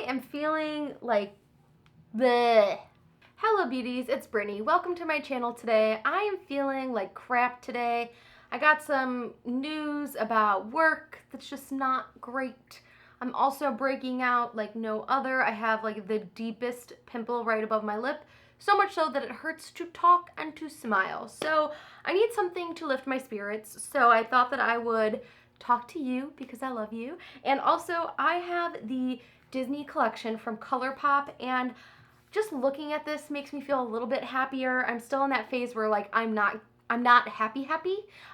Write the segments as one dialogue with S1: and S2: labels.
S1: am feeling like bleh. Hello beauties, it's Brittany. Welcome to my channel today. I am feeling like crap today. I got some news about work that's just not great. I'm also breaking out like no other. I have like the deepest pimple right above my lip, so much so that it hurts to talk and to smile. So I need something to lift my spirits. So I thought that I would talk to you because I love you. And also I have the Disney collection from ColourPop, and just looking at this makes me feel a little bit happier. I'm still in that phase where like I'm not happy.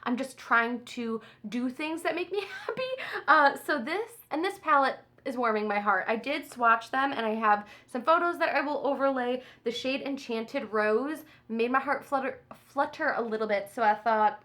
S1: I'm just trying to do things that make me happy. So this palette is warming my heart. I did swatch them and I have some photos that I will overlay. The shade Enchanted Rose made my heart flutter a little bit, so I thought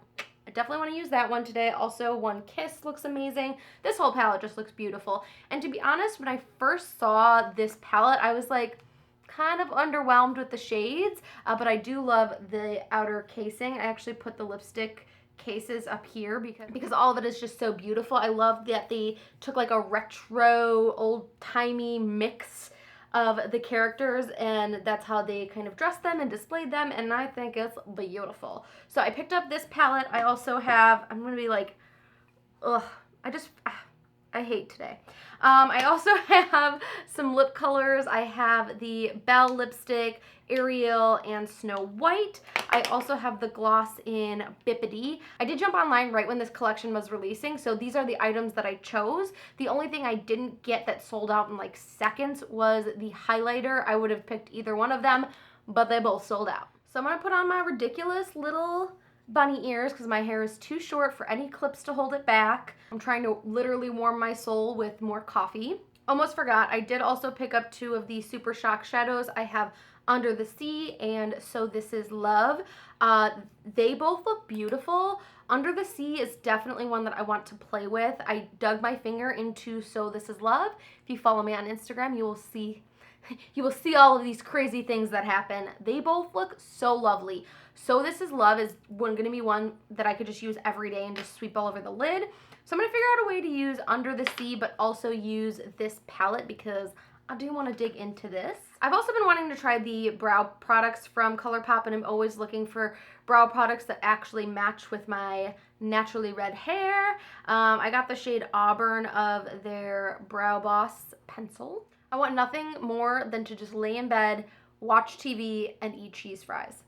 S1: I definitely want to use that one today. Also, One Kiss looks amazing. This whole palette just looks beautiful. And to be honest, when I first saw this palette, I was like kind of underwhelmed with the shades, but I do love the outer casing. I actually put the lipstick cases up here because all of it is just so beautiful. I love that they took like a retro, old-timey mix of the characters, and that's how they kind of dressed them and displayed them, and I think it's beautiful. So I picked up this palette. I also have, I'm gonna be like, ugh, I hate today. I also have some lip colors. I have the Belle lipstick, Ariel, and Snow White. I also have the gloss in Bippity. I did jump online right when this collection was releasing, so these are the items that I chose. The only thing I didn't get that sold out in like seconds was the highlighter. I would have picked either one of them, but they both sold out. So I'm gonna put on my ridiculous little bunny ears because my hair is too short for any clips to hold it back. I'm trying to literally warm my soul with more coffee. Almost forgot, I did also pick up two of the Super Shock shadows. I have Under the Sea and So This Is Love. They both look beautiful. Under the Sea is definitely one that I want to play with. I dug my finger into So This Is Love. If you follow me on Instagram, you will see all of these crazy things that happen. They both look so lovely. So This Is Love is going to be one that I could just use every day and just sweep all over the lid. So I'm going to figure out a way to use Under the Sea, but also use this palette because I do want to dig into this. I've also been wanting to try the brow products from ColourPop, and I'm always looking for brow products that actually match with my naturally red hair. I got the shade Auburn of their Brow Boss pencil. I want nothing more than to just lay in bed, watch TV, and eat cheese fries.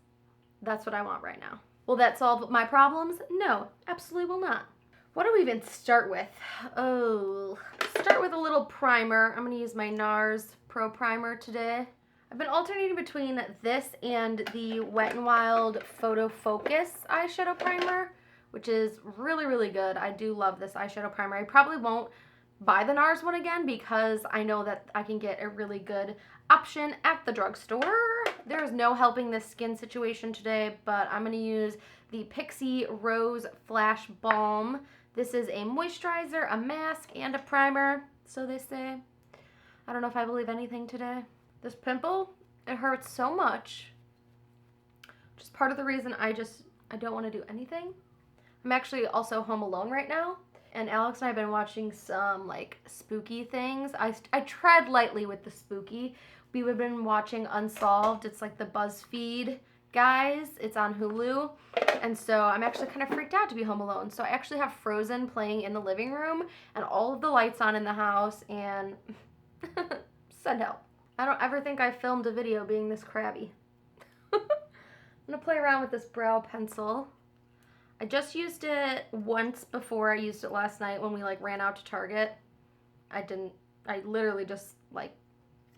S1: That's what I want right now. Will that solve my problems? No, absolutely will not. What do we even start with? Oh, start with a little primer. I'm gonna use my NARS Pro Primer today. I've been alternating between this and the Wet n Wild Photo Focus eyeshadow primer, which is really, really good. I do love this eyeshadow primer. I probably won't buy the NARS one again because I know that I can get a really good option at the drugstore. There is no helping this skin situation today, but I'm going to use the Pixi Rose Flash Balm. This is a moisturizer, a mask, and a primer, so they say. I don't know if I believe anything today. This pimple, it hurts so much. Just part of the reason I don't want to do anything. I'm actually also home alone right now, and Alex and I have been watching some like spooky things. I tread lightly with the spooky. We've been watching Unsolved. It's like the BuzzFeed guys. It's on Hulu. And so I'm actually kind of freaked out to be home alone. So I actually have Frozen playing in the living room and all of the lights on in the house, and send help. I don't ever think I filmed a video being this crabby. I'm gonna play around with this brow pencil. I just used it once before. I used it last night when we like ran out to Target. I literally just like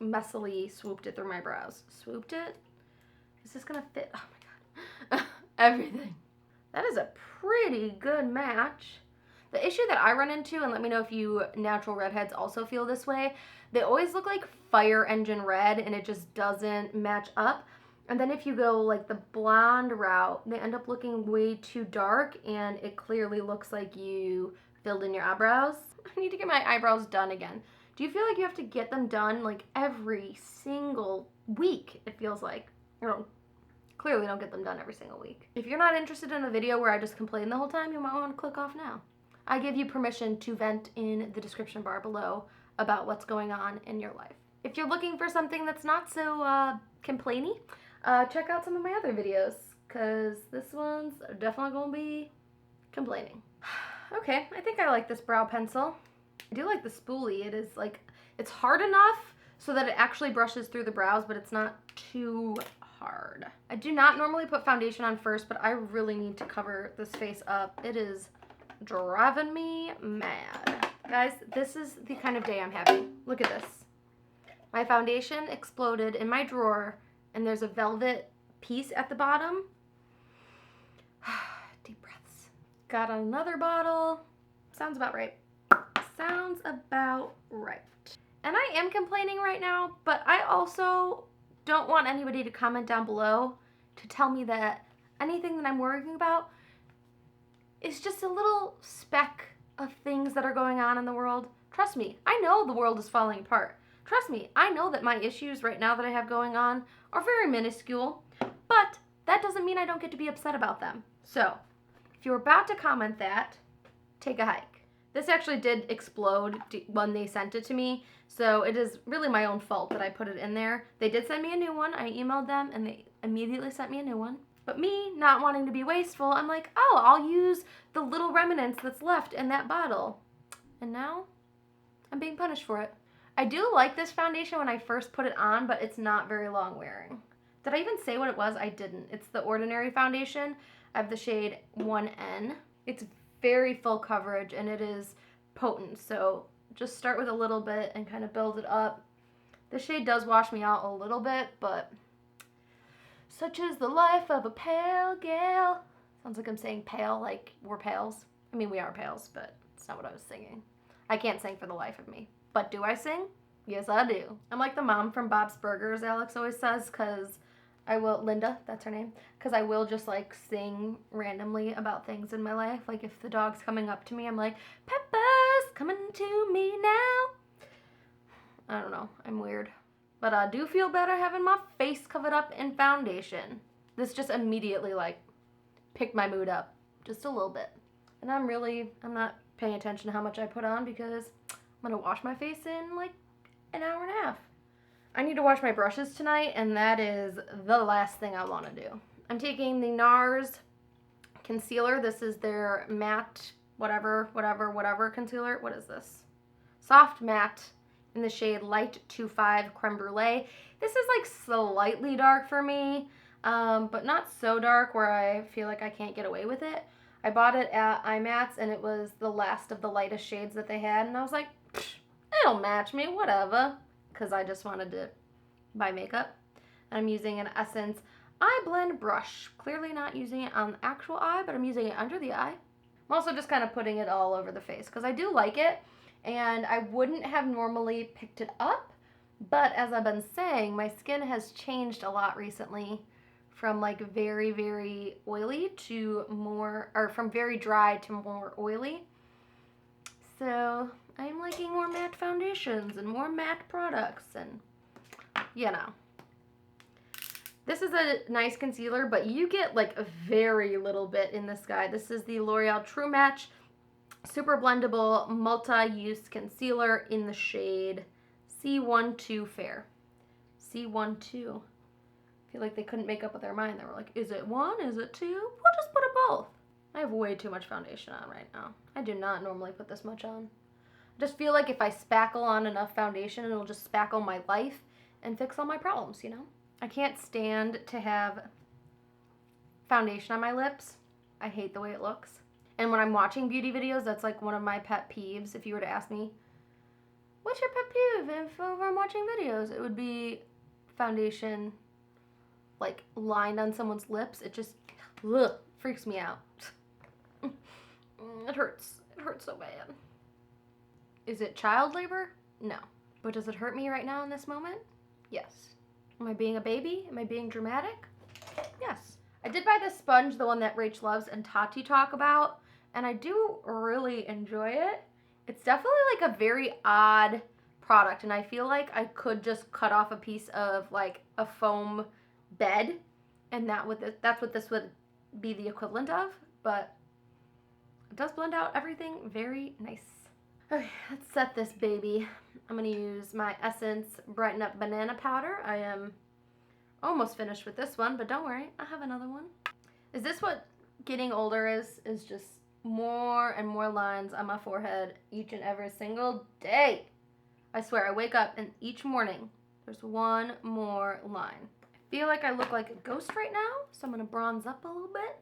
S1: messily swooped it through my brows. Swooped it? Is this gonna fit? Oh my god. Everything. That is a pretty good match. The issue that I run into, and let me know if you natural redheads also feel this way, they always look like fire engine red and it just doesn't match up. And then if you go like the blonde route, they end up looking way too dark, and it clearly looks like you filled in your eyebrows. I need to get my eyebrows done again. Do you feel like you have to get them done like every single week, it feels like? Clearly don't get them done every single week. If you're not interested in a video where I just complain the whole time, you might want to click off now. I give you permission to vent in the description bar below about what's going on in your life. If you're looking for something that's not so complainy, check out some of my other videos, because this one's definitely going to be complaining. Okay, I think I like this brow pencil. I do like the spoolie. It is like, it's hard enough so that it actually brushes through the brows, but it's not too hard. I do not normally put foundation on first, but I really need to cover this face up. It is driving me mad. Guys, this is the kind of day I'm having. Look at this. My foundation exploded in my drawer, and there's a velvet piece at the bottom. Deep breaths. Got another bottle. Sounds about right. Sounds about right. And I am complaining right now, but I also don't want anybody to comment down below to tell me that anything that I'm worrying about is just a little speck of things that are going on in the world. Trust me, I know the world is falling apart. Trust me, I know that my issues right now that I have going on are very minuscule, but that doesn't mean I don't get to be upset about them. So, if you're about to comment that, take a hike. This actually did explode when they sent it to me, so it is really my own fault that I put it in there. They did send me a new one. I emailed them, and they immediately sent me a new one. But me, not wanting to be wasteful, I'm like, oh, I'll use the little remnants that's left in that bottle. And now, I'm being punished for it. I do like this foundation when I first put it on, but it's not very long wearing. Did I even say what it was? I didn't. It's the Ordinary foundation. I have the shade 1N. It's very full coverage, and it is potent, so just start with a little bit and kind of build it up. The shade does wash me out a little bit, but such is the life of a pale gal. Sounds like I'm saying pale, like we're pals. I mean, we are pals, but it's not what I was singing. I can't sing for the life of me. But do I sing? Yes, I do. I'm like the mom from Bob's Burgers, Alex always says, because I will, Linda, that's her name, because I will just like sing randomly about things in my life. Like if the dog's coming up to me, I'm like, Peppa's coming to me now. I don't know, I'm weird. But I do feel better having my face covered up in foundation. This just immediately like picked my mood up just a little bit. And I'm not paying attention to how much I put on because I'm gonna wash my face in like an hour and a half. I need to wash my brushes tonight, and that is the last thing I want to do. I'm taking the NARS concealer. This is their matte whatever concealer. What is this? Soft matte in the shade Light 25 Creme Brulee. This is like slightly dark for me, but not so dark where I feel like I can't get away with it. I bought it at IMATS, and it was the last of the lightest shades that they had, and I was like, it'll match me, whatever. Because I just wanted to buy makeup. And I'm using an Essence Eye Blend brush. Clearly not using it on the actual eye, but I'm using it under the eye. I'm also just kind of putting it all over the face because I do like it, and I wouldn't have normally picked it up, but as I've been saying, my skin has changed a lot recently from like very, very oily to more, or from very dry to more oily. So I'm liking more matte foundations and more matte products, and you know. This is a nice concealer, but you get like a very little bit in this guy. This is the L'Oreal True Match Super Blendable Multi-Use Concealer in the shade C12 Fair. C12. I feel like they couldn't make up with their mind. They were like, is it one? Is it two? We'll just put it both. I have way too much foundation on right now. I do not normally put this much on. I just feel like if I spackle on enough foundation, it'll just spackle my life and fix all my problems, you know? I can't stand to have foundation on my lips. I hate the way it looks. And when I'm watching beauty videos, that's like one of my pet peeves. If you were to ask me, what's your pet peeve if I'm watching videos? It would be foundation like lined on someone's lips. It just freaks me out. It hurts. It hurts so bad. Is it child labor? No. But does it hurt me right now in this moment? Yes. Am I being a baby? Am I being dramatic? Yes. I did buy this sponge, the one that Rach loves and Tati talk about, and I do really enjoy it. It's definitely like a very odd product, and I feel like I could just cut off a piece of like a foam bed, and that's what this would be the equivalent of, but it does blend out everything very nice. Okay, let's set this baby. I'm gonna use my Essence Brighten Up Banana Powder. I am almost finished with this one, but don't worry, I have another one. Is this what getting older is? Is just more and more lines on my forehead each and every single day. I swear, I wake up and each morning there's one more line. I feel like I look like a ghost right now, so I'm gonna bronze up a little bit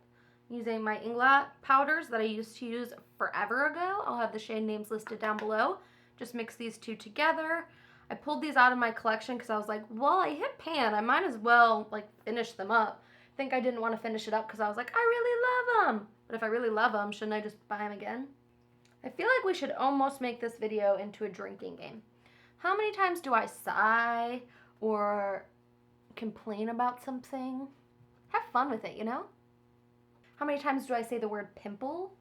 S1: using my Inglot powders that I used to use forever ago. I'll have the shade names listed down below. Just mix these two together. I pulled these out of my collection because I was like, well, I hit pan. I might as well like finish them up. I think I didn't want to finish it up because I was like, I really love them. But if I really love them, shouldn't I just buy them again? I feel like we should almost make this video into a drinking game. How many times do I sigh or complain about something? Have fun with it, you know? How many times do I say the word pimple?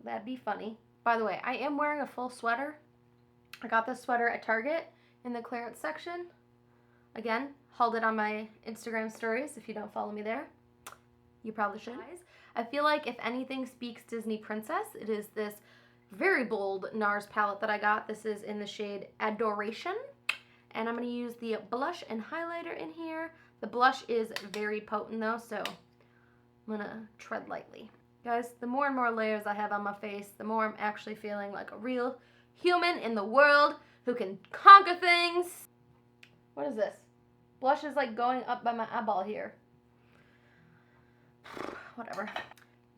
S1: That'd be funny. By the way, I am wearing a full sweater. I got this sweater at Target in the clearance section. Again, hauled it on my Instagram stories. If you don't follow me there, you probably should. I feel like if anything speaks Disney Princess, it is this very bold NARS palette that I got. This is in the shade Adoration. And I'm going to use the blush and highlighter in here. The blush is very potent though, so I'm going to tread lightly. Guys, the more and more layers I have on my face, the more I'm actually feeling like a real human in the world who can conquer things. What is this? Blush is like going up by my eyeball here. Whatever.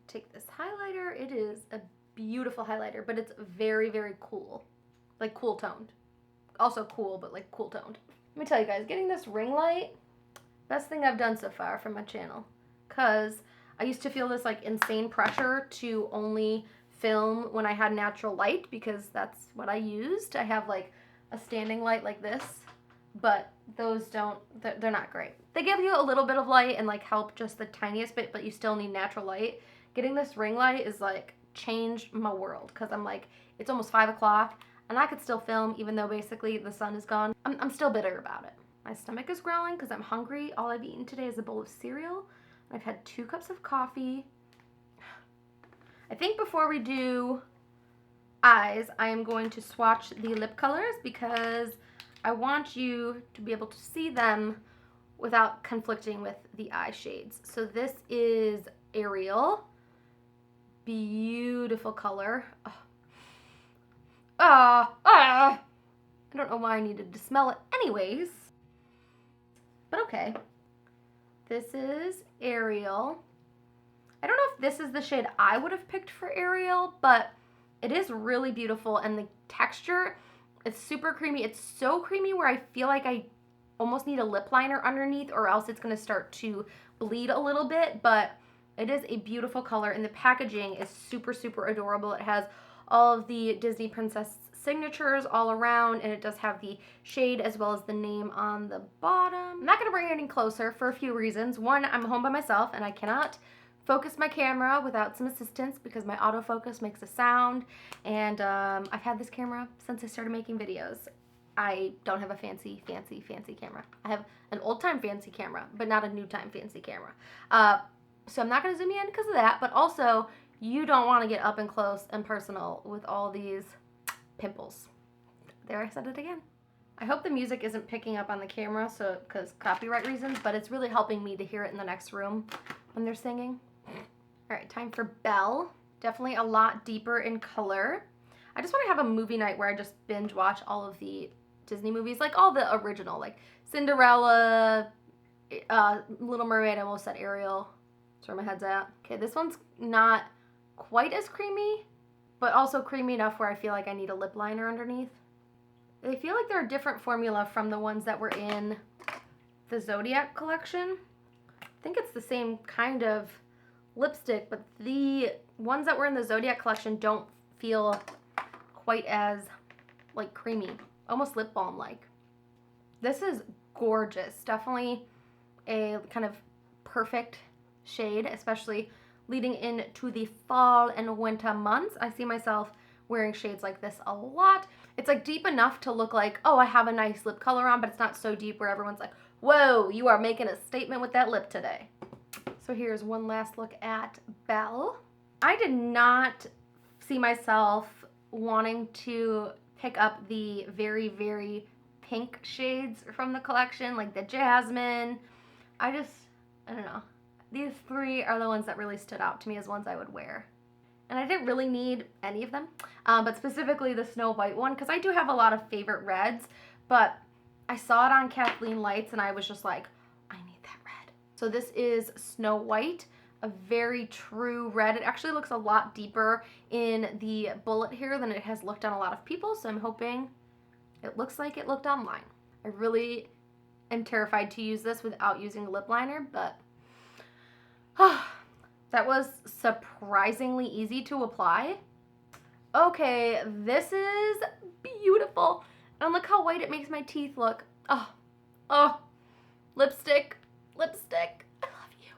S1: Take this highlighter. It is a beautiful highlighter, but it's very, very cool. Like cool toned. Also cool, but like cool toned. Let me tell you guys, getting this ring light, best thing I've done so far for my channel. Because I used to feel this like insane pressure to only film when I had natural light because that's what I used. I have like a standing light like this, but those don't, they're not great. They give you a little bit of light and like help just the tiniest bit, but you still need natural light. Getting this ring light is like changed my world because I'm like, it's almost 5 o'clock and I could still film even though basically the sun is gone. I'm still bitter about it. My stomach is growling because I'm hungry. All I've eaten today is a bowl of cereal. I've had 2 cups of coffee. I think before we do eyes, I am going to swatch the lip colors because I want you to be able to see them without conflicting with the eye shades. So this is Ariel. Beautiful color. I don't know why I needed to smell it anyways. But okay. This is Ariel. I don't know if this is the shade I would have picked for Ariel, but it is really beautiful and the texture is super creamy. It's so creamy where I feel like I almost need a lip liner underneath or else it's going to start to bleed a little bit, but it is a beautiful color and the packaging is super, super adorable. It has all of the Disney Princess signatures all around and it does have the shade as well as the name on the bottom. I'm not going to bring it any closer for a few reasons. One, I'm home by myself and I cannot focus my camera without some assistance because my autofocus makes a sound, and I've had this camera since I started making videos. I don't have a fancy camera. I have an old-time fancy camera, but not a new-time fancy camera. So I'm not going to zoom in because of that, but also you don't want to get up and close and personal with all these pimples. There, I said it again. I hope the music isn't picking up on the camera, so because copyright reasons, but it's really helping me to hear it in the next room when they're singing. All right, time for Belle. Definitely a lot deeper in color. I just want to have a movie night where I just binge watch all of the Disney movies, like all the original, like Cinderella, Little Mermaid, I almost said Ariel. That's where my head's at. Okay, this one's not quite as creamy, but also creamy enough where I feel like I need a lip liner underneath. They feel like they're a different formula from the ones that were in the Zodiac collection. I think it's the same kind of lipstick, but the ones that were in the Zodiac collection don't feel quite as like creamy, almost lip balm like. This is gorgeous. Definitely a kind of perfect shade, especially leading into the fall and winter months. I see myself wearing shades like this a lot. It's like deep enough to look like, oh, I have a nice lip color on, but it's not so deep where everyone's like, whoa, you are making a statement with that lip today. So here's one last look at Belle. I did not see myself wanting to pick up the very, very pink shades from the collection, like the jasmine. I don't know. These three are the ones that really stood out to me as ones I would wear. And I didn't really need any of them, but specifically the Snow White one, because I do have a lot of favorite reds, but I saw it on Kathleen Lights and I was just like, I need that red. So this is Snow White, a very true red. It actually looks a lot deeper in the bullet here than it has looked on a lot of people, so I'm hoping it looks like it looked online. I really am terrified to use this without using a lip liner, but that was surprisingly easy to apply. Okay, this is beautiful. And look how white it makes my teeth look. Oh, lipstick. I love you.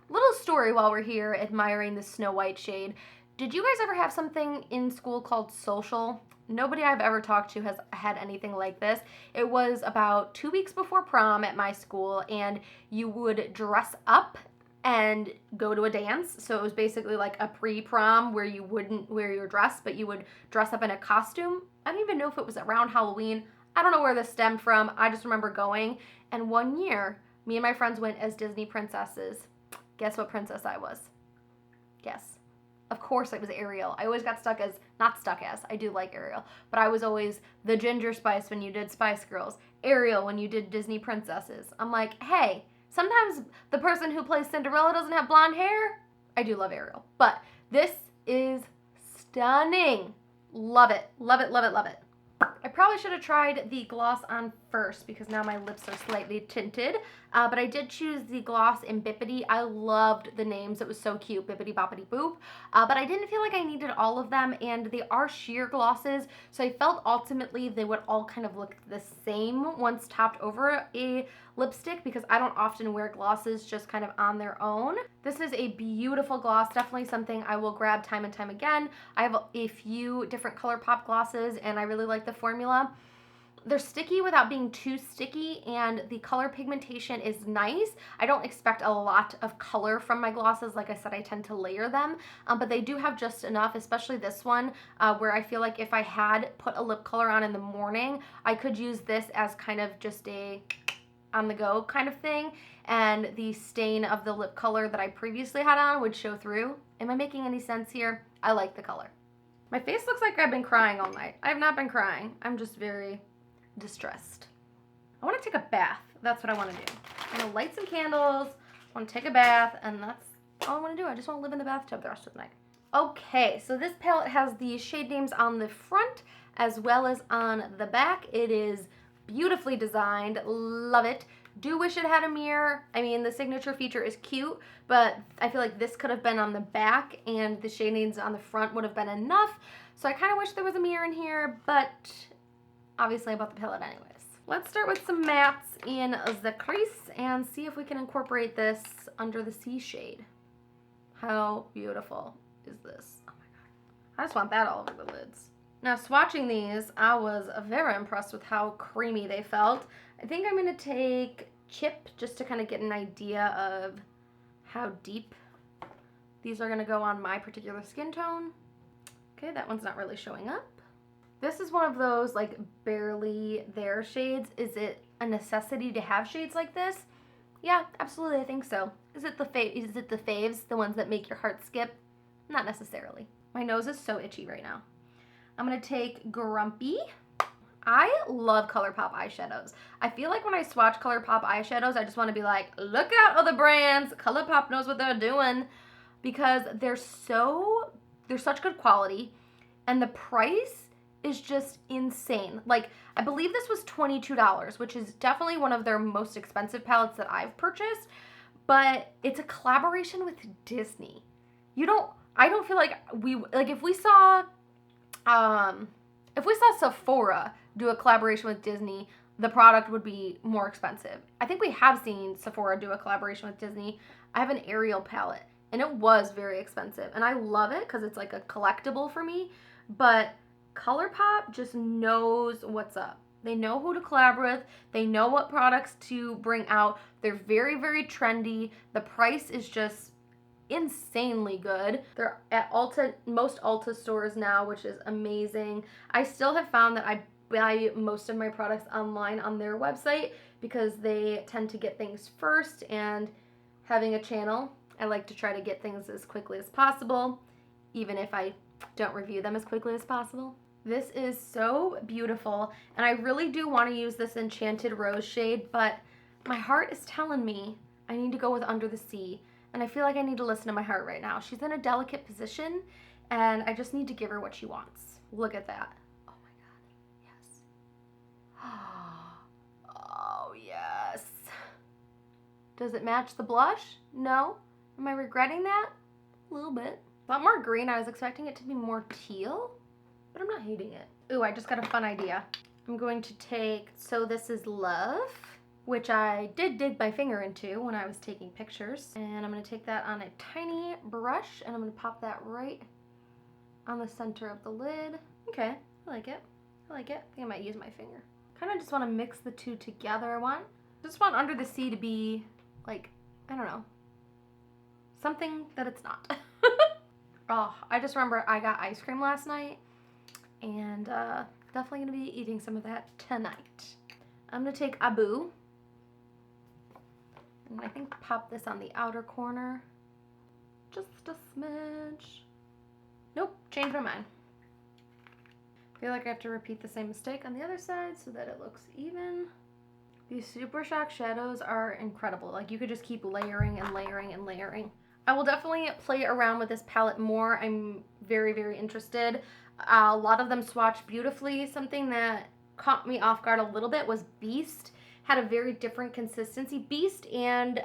S1: Little story while we're here admiring the Snow White shade. Did you guys ever have something in school called social? Nobody I've ever talked to has had anything like this. It was about 2 weeks before prom at my school, and you would dress up and go to a dance. So it was basically like a pre-prom where you wouldn't wear your dress, but you would dress up in a costume. I don't even know if it was around Halloween. I don't know where this stemmed from. I just remember going. And one year, me and my friends went as Disney princesses. Guess what princess I was? Guess. Of course it was Ariel. I always got not stuck as, I do like Ariel, but I was always the Ginger Spice when you did Spice Girls, Ariel when you did Disney princesses. I'm like, hey, sometimes the person who plays Cinderella doesn't have blonde hair. I do love Ariel, but this is stunning. Love it, love it, love it, love it. I probably should have tried the gloss on first because now my lips are slightly tinted, but I did choose the gloss in Bippity. I loved the names. It was so cute, Bippity Boppity Boop, but I didn't feel like I needed all of them, and they are sheer glosses, so I felt ultimately they would all kind of look the same once topped over a lipstick because I don't often wear glosses just kind of on their own. This is a beautiful gloss, definitely something I will grab time and time again. I have a few different ColourPop glosses and I really like the formula. They're sticky without being too sticky, and the color pigmentation is nice. I don't expect a lot of color from my glosses. Like I said, I tend to layer them, but they do have just enough, especially this one, where I feel like if I had put a lip color on in the morning, I could use this as kind of just a on the go kind of thing, and the stain of the lip color that I previously had on would show through. Am I making any sense here? I like the color. My face looks like I've been crying all night. I have not been crying. I'm just very distressed. I want to take a bath. That's what I want to do. I'm going to light some candles, I want to take a bath, and that's all I want to do. I just want to live in the bathtub the rest of the night. Okay, so this palette has the shade names on the front as well as on the back. It is beautifully designed. Love it. Do wish it had a mirror. I mean, the signature feature is cute, but I feel like this could have been on the back and the shade names on the front would have been enough. So I kind of wish there was a mirror in here, but obviously I bought the palette anyways. Let's start with some mattes in the crease and see if we can incorporate this under the C shade. How beautiful is this? Oh my god. I just want that all over the lids. Now, swatching these, I was very impressed with how creamy they felt. I think I'm going to take Chip just to kind of get an idea of how deep these are going to go on my particular skin tone. Okay, that one's not really showing up. This is one of those like barely there shades. Is it a necessity to have shades like this? Yeah, absolutely, I think so. Is it the faves, the ones that make your heart skip? Not necessarily. My nose is so itchy right now. I'm going to take Grumpy. I love ColourPop eyeshadows. I feel like when I swatch ColourPop eyeshadows, I just want to be like, look out, other brands. ColourPop knows what they're doing, because they're such good quality, and the price is just insane. Like, I believe this was $22, which is definitely one of their most expensive palettes that I've purchased, but it's a collaboration with Disney. I don't feel like if we saw Sephora do a collaboration with Disney, the product would be more expensive. I think we have seen Sephora do a collaboration with Disney. I have an Ariel palette, and it was very expensive, and I love it because it's like a collectible for me, but ColourPop just knows what's up. They know who to collaborate with. They know what products to bring out. They're very, very trendy. The price is just insanely good. They're at most Ulta stores now, which is amazing. I still have found that I buy most of my products online on their website because they tend to get things first, and having a channel, I like to try to get things as quickly as possible, even if I don't review them as quickly as possible. This is so beautiful, and I really do want to use this Enchanted Rose shade, but my heart is telling me I need to go with Under the Sea, and I feel like I need to listen to my heart right now. She's in a delicate position, and I just need to give her what she wants. Look at that. Oh my God, yes. Oh yes. Does it match the blush? No. Am I regretting that? A little bit. A lot more green. I was expecting it to be more teal, but I'm not hating it. Ooh, I just got a fun idea. I'm going to take So This Is Love, which I did dig my finger into when I was taking pictures. And I'm going to take that on a tiny brush, and I'm going to pop that right on the center of the lid. Okay, I like it. I like it. I think I might use my finger. Kind of just want to mix the two together. I just want Under the Sea to be like, I don't know, something that it's not. Oh, I just remember I got ice cream last night, and definitely going to be eating some of that tonight. I'm going to take Abu, and I think pop this on the outer corner. Just a smidge. Nope, changed my mind. I feel like I have to repeat the same mistake on the other side so that it looks even. These Super Shock shadows are incredible. Like, you could just keep layering and layering and layering. I will definitely play around with this palette more. I'm very, very interested. A lot of them swatch beautifully. Something that caught me off guard a little bit was Beast. Had a very different consistency. Beast and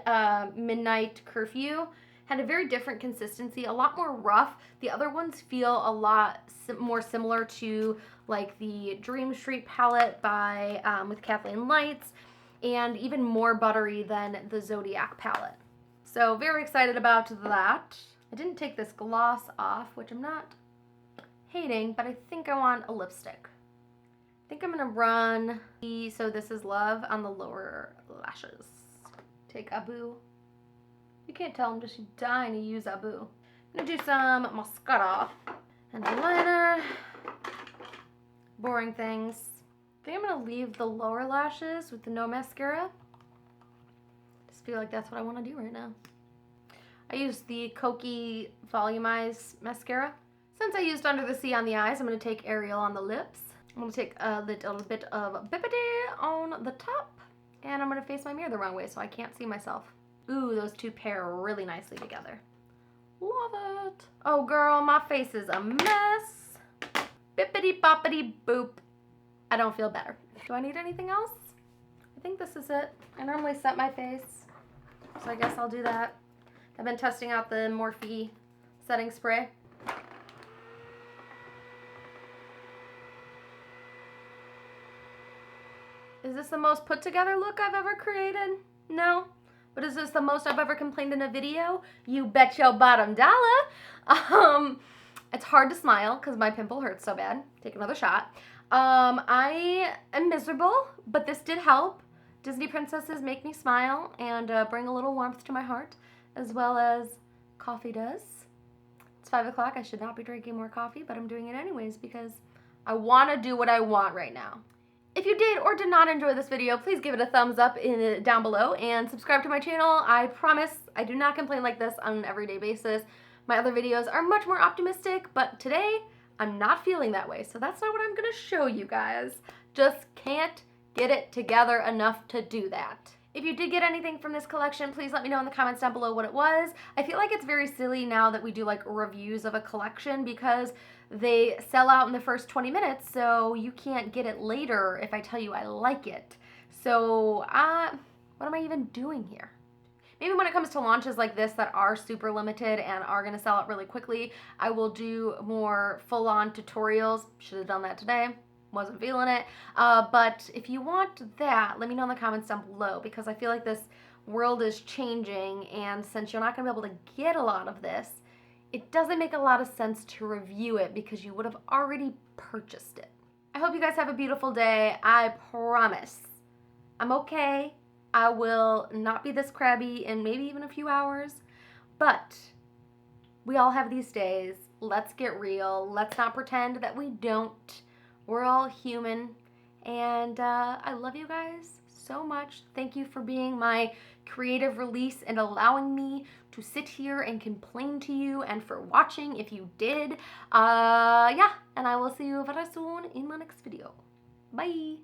S1: Midnight Curfew had a very different consistency, a lot more rough. The other ones feel a lot more similar to like the Dream Street palette by with Kathleen Lights, and even more buttery than the Zodiac palette. So very excited about that. I didn't take this gloss off, which I'm not hating, but I think I want a lipstick. I think I'm gonna run the So This Is Love on the lower lashes. Take Abu. You can't tell, I'm just dying to use Abu. I'm gonna do some mascara and eyeliner. Boring things. I think I'm gonna leave the lower lashes with the no mascara. Just feel like that's what I wanna do right now. I used the Kokie Volumize mascara. Since I used Under the Sea on the eyes, I'm gonna take Ariel on the lips. I'm gonna take a little bit of Bippity on the top, and I'm gonna face my mirror the wrong way so I can't see myself. Ooh, those two pair really nicely together. Love it. Oh girl, my face is a mess. Bippity boppity boop. I don't feel better. Do I need anything else? I think this is it. I normally set my face, so I guess I'll do that. I've been testing out the Morphe setting spray. Is this the most put together look I've ever created? No. But is this the most I've ever complained in a video? You bet your bottom dollar. It's hard to smile because my pimple hurts so bad. Take another shot. I am miserable, but this did help. Disney princesses make me smile and bring a little warmth to my heart, as well as coffee does. It's 5 o'clock. I should not be drinking more coffee, but I'm doing it anyways because I want to do what I want right now. If you did or did not enjoy this video, please give it a thumbs up down below and subscribe to my channel. I promise I do not complain like this on an everyday basis. My other videos are much more optimistic, but today I'm not feeling that way, so that's not what I'm going to show you guys. Just can't get it together enough to do that. If you did get anything from this collection, please let me know in the comments down below what it was. I feel like it's very silly now that we do like reviews of a collection because they sell out in the first 20 minutes, so you can't get it later if I tell you I like it. So, what am I even doing here? Maybe when it comes to launches like this that are super limited and are going to sell out really quickly, I will do more full-on tutorials. Should have done that today. Wasn't feeling it. But if you want that, let me know in the comments down below because I feel like this world is changing, and since you're not going to be able to get a lot of this, it doesn't make a lot of sense to review it because you would have already purchased it. I hope you guys have a beautiful day. I promise I'm okay. I will not be this crabby in maybe even a few hours, but We all have these days. Let's get real. Let's not pretend that we don't. We're all human. And I love you guys so much. Thank you for being my creative release and allowing me to sit here and complain to you, and for watching if you did. Yeah, and I will see you very soon in my next video. Bye.